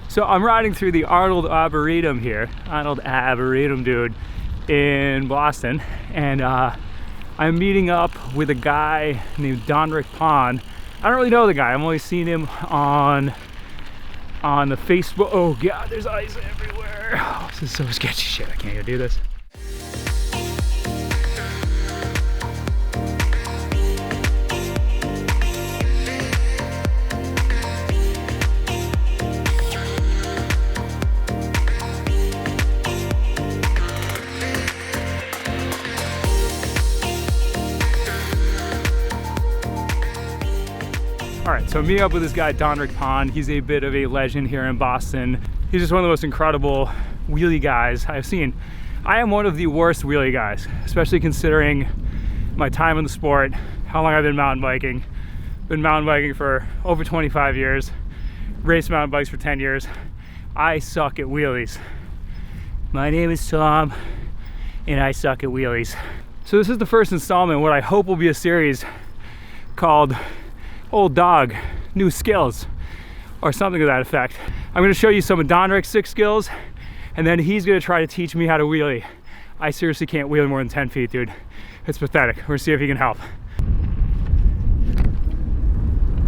So I'm riding through the Arnold Arboretum here, Arnold Arboretum, dude, in Boston, and I'm meeting up with a guy named Donrick Pond. I don't really know the guy. I've only seen him on the Facebook. Oh God, there's ice everywhere. Oh, this is so sketchy shit. I can't even do this. All right, so meeting up with this guy, Donrick Pond. He's a bit of a legend here in Boston. He's just one of the most incredible wheelie guys I've seen. I am one of the worst wheelie guys, especially considering my time in the sport, how long I've been mountain biking. Been mountain biking for over 25 years, raced mountain bikes for 10 years. I suck at wheelies. My name is Tom, and I suck at wheelies. So this is the first installment, what I hope will be a series called Old Dog, New Skills, or something to that effect. I'm gonna show you some of Donrick's 6 skills, and then he's gonna try to teach me how to wheelie. I seriously can't wheelie more than 10 feet, dude. It's pathetic. We're gonna see if he can help.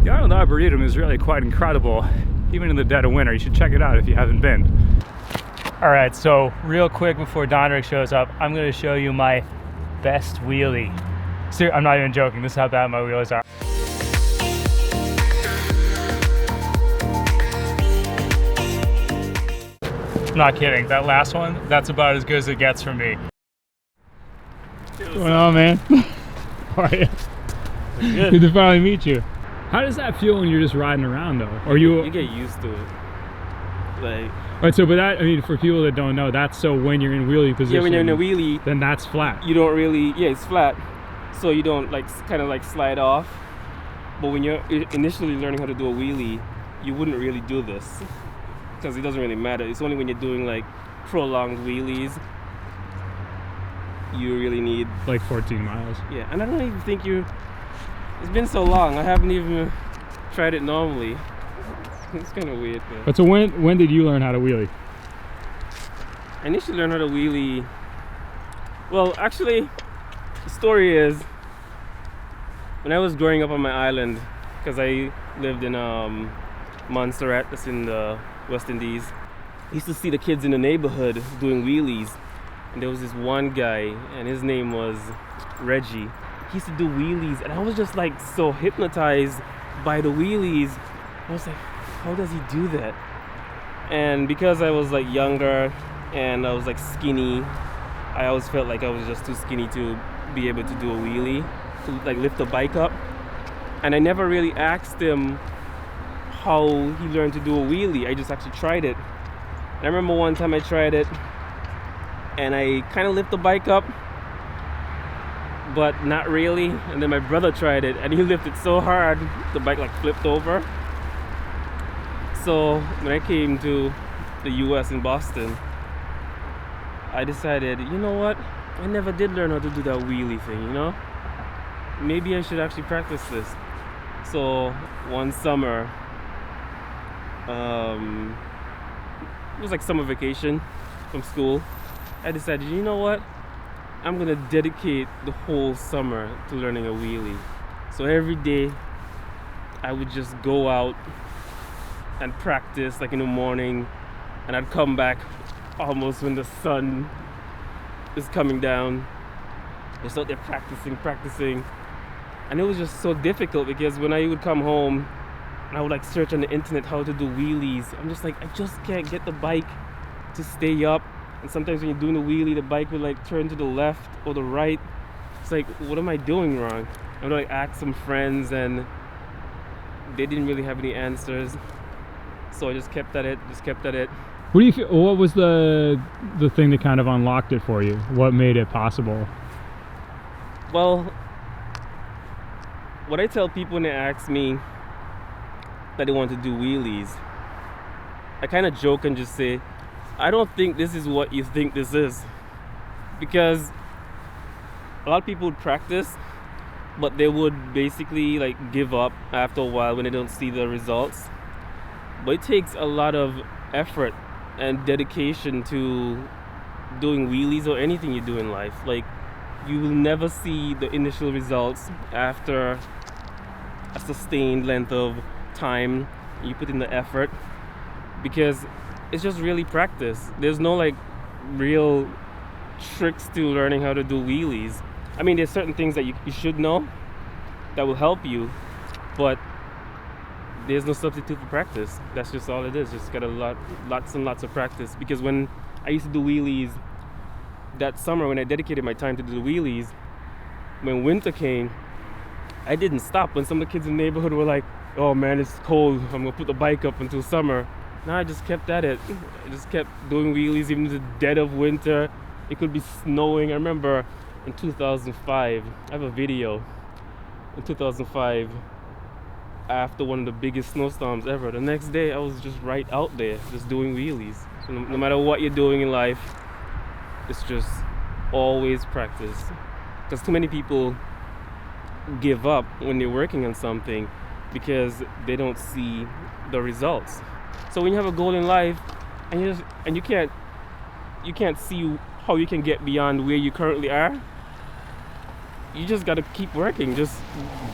The Arnold Arboretum is really quite incredible, even in the dead of winter. You should check it out if you haven't been. All right, so real quick before Donrick shows up, I'm gonna show you my best wheelie. I'm not even joking, this is how bad my wheelies are. I'm not kidding, that last one, that's about as good as it gets from me. What's going on, man? How are you? Good to finally meet you. How does that feel when you're just riding around though? Or you get used to it. Like, right, so but that, I mean, for people that don't know, that's so when you're in wheelie position. Yeah, when you're in a wheelie, then that's flat. You don't really, yeah, it's flat. So you don't like kind of like slide off. But when you're initially learning how to do a wheelie, you wouldn't really do this. Because it doesn't really matter. It's only when you're doing like prolonged wheelies you really need like 14 miles. Yeah, and I don't even think it's been so long, I haven't even tried it normally. It's kind of weird, man. But so when did you learn how to wheelie? I initially learned how to wheelie, well, actually the story is when I was growing up on my island, because I lived in Montserrat, that's in the West Indies. I used to see the kids in the neighborhood doing wheelies, and there was this one guy, and his name was Reggie. He used to do wheelies, and I was just like so hypnotized by the wheelies. I was like, how does he do that? And because I was like younger and I was like skinny, I always felt like I was just too skinny to be able to do a wheelie, to like lift a bike up. And I never really asked him how he learned to do a wheelie. I just actually tried it. And I remember one time I tried it and I kind of lifted the bike up, but not really. And then my brother tried it and he lifted so hard the bike like flipped over. So when I came to the US in Boston, I decided, you know what, I never did learn how to do that wheelie thing, you know, maybe I should actually practice this. So one summer, it was like summer vacation from school, I decided, you know what, I'm gonna dedicate the whole summer to learning a wheelie. So every day I would just go out and practice like in the morning, and I'd come back almost when the sun is coming down. Just out there practicing, and it was just so difficult because when I would come home I would like search on the internet how to do wheelies. I'm just like, I just can't get the bike to stay up. And sometimes when you're doing the wheelie, the bike would like turn to the left or the right. It's like, what am I doing wrong? I would like ask some friends and they didn't really have any answers. So I just kept at it. What do you feel? What was the thing that kind of unlocked it for you? What made it possible? Well, what I tell people when they ask me that they want to do wheelies, I kind of joke and just say, I don't think this is what you think this is. Because a lot of people would practice, but they would basically like give up after a while when they don't see the results. but it takes a lot of effort and dedication to doing wheelies or anything you do in life. Like, you will never see the initial results after a sustained length of time you put in the effort, because it's just really practice. There's no like real tricks to learning how to do wheelies. I mean, there's certain things that you should know that will help you, but there's no substitute for practice. That's just all it is. Just got lots and lots of practice. Because when I used to do wheelies that summer, when I dedicated my time to do the wheelies, when winter came, I didn't stop. When some of the kids in the neighborhood were like, "Oh man, it's cold, I'm gonna put the bike up until summer." No, I just kept at it. I just kept doing wheelies even in the dead of winter. It could be snowing. I remember in 2005, I have a video. In 2005, after one of the biggest snowstorms ever, the next day I was just right out there, just doing wheelies. So no matter what you're doing in life, it's just always practice. Because too many people give up when they're working on something because they don't see the results. So when you have a goal in life and you can't see how you can get beyond where you currently are, you just got to keep working. Just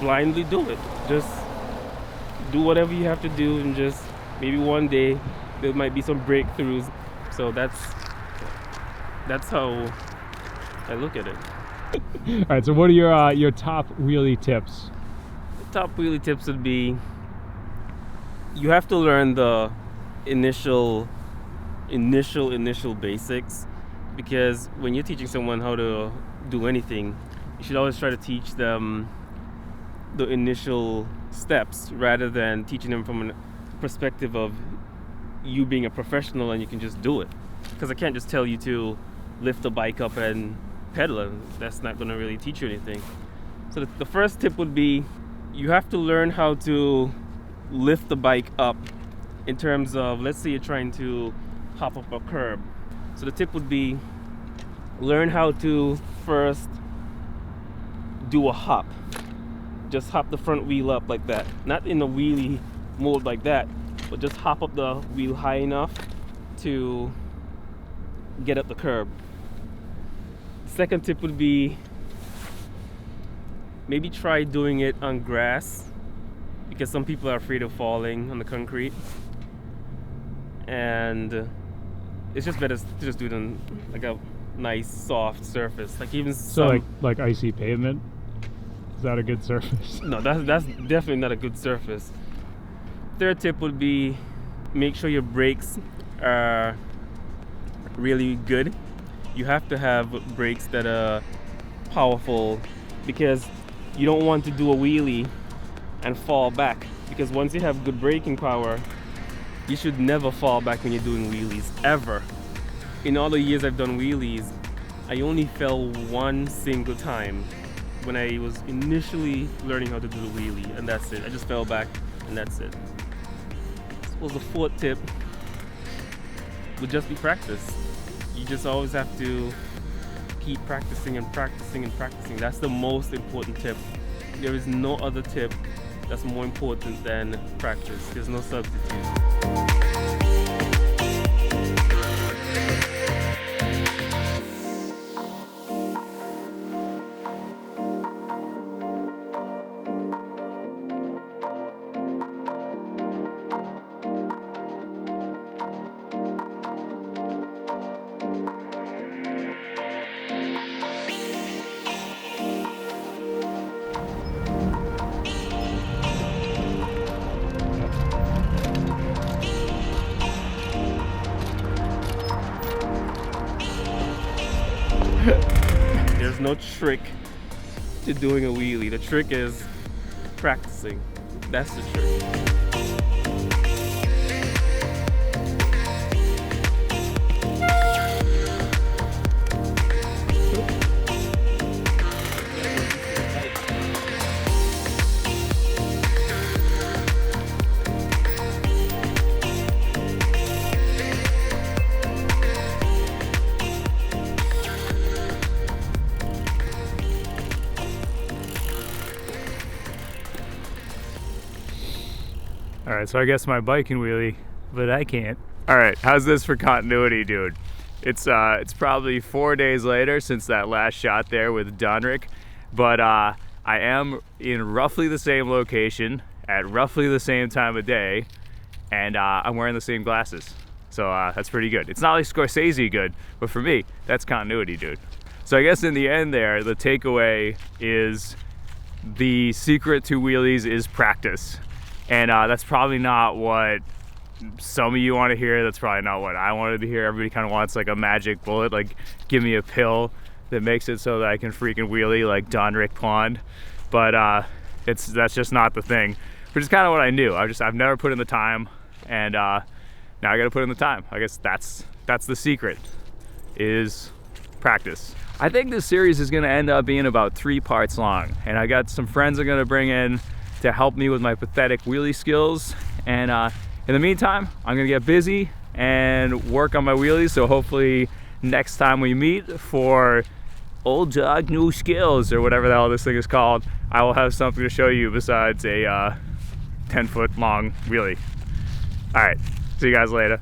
blindly do it. Just do whatever you have to do, and just maybe one day there might be some breakthroughs. So that's how I look at it. All right, so what are your top wheelie tips? The top wheelie tips would be, you have to learn the initial basics, because when you're teaching someone how to do anything, you should always try to teach them the initial steps rather than teaching them from a perspective of you being a professional and you can just do it. Because I can't just tell you to lift the bike up and pedal it. That's not going to really teach you anything. So the first tip would be, you have to learn how to lift the bike up in terms of, let's say you're trying to hop up a curb. So the tip would be, learn how to first do a hop. Just hop the front wheel up like that. Not in a wheelie mode like that, but just hop up the wheel high enough to get up the curb. The second tip would be, maybe try doing it on grass, because some people are afraid of falling on the concrete, and it's just better to just do it on like a nice soft surface, like even so like icy pavement. Is that a good surface? No, that's definitely not a good surface. Third tip would be, make sure your brakes are really good. You have to have brakes that are powerful, because you don't want to do a wheelie and fall back, because once you have good braking power, you should never fall back when you're doing wheelies, ever. In all the years I've done wheelies, I only fell one single time when I was initially learning how to do the wheelie, and that's it. I just fell back and that's it. I suppose the fourth tip would just be practice. You just always have to keep practicing and practicing and practicing. That's the most important tip. There is no other tip that's more important than practice. There's no substitute. There's no trick to doing a wheelie. The trick is practicing. That's the trick. Alright, so I guess my bike can wheelie, but I can't. Alright, how's this for continuity, dude? It's probably 4 days later since that last shot there with Donrick, but I am in roughly the same location at roughly the same time of day, and I'm wearing the same glasses. So that's pretty good. It's not like Scorsese good, but for me, that's continuity, dude. So I guess in the end there, the takeaway is the secret to wheelies is practice. And that's probably not what some of you want to hear. That's probably not what I wanted to hear. Everybody kind of wants like a magic bullet, like give me a pill that makes it so that I can freaking wheelie like Donrick Pond. But that's just not the thing, which is kind of what I knew. I've never put in the time, and now I got to put in the time. I guess that's the secret, is practice. I think this series is going to end up being about 3 parts long, and I got some friends I'm going to bring in to help me with my pathetic wheelie skills. And in the meantime, I'm going to get busy and work on my wheelies, so hopefully next time we meet for Old Dog New Skills, or whatever the hell this thing is called, I will have something to show you besides a 10-foot long wheelie. All right, see you guys later.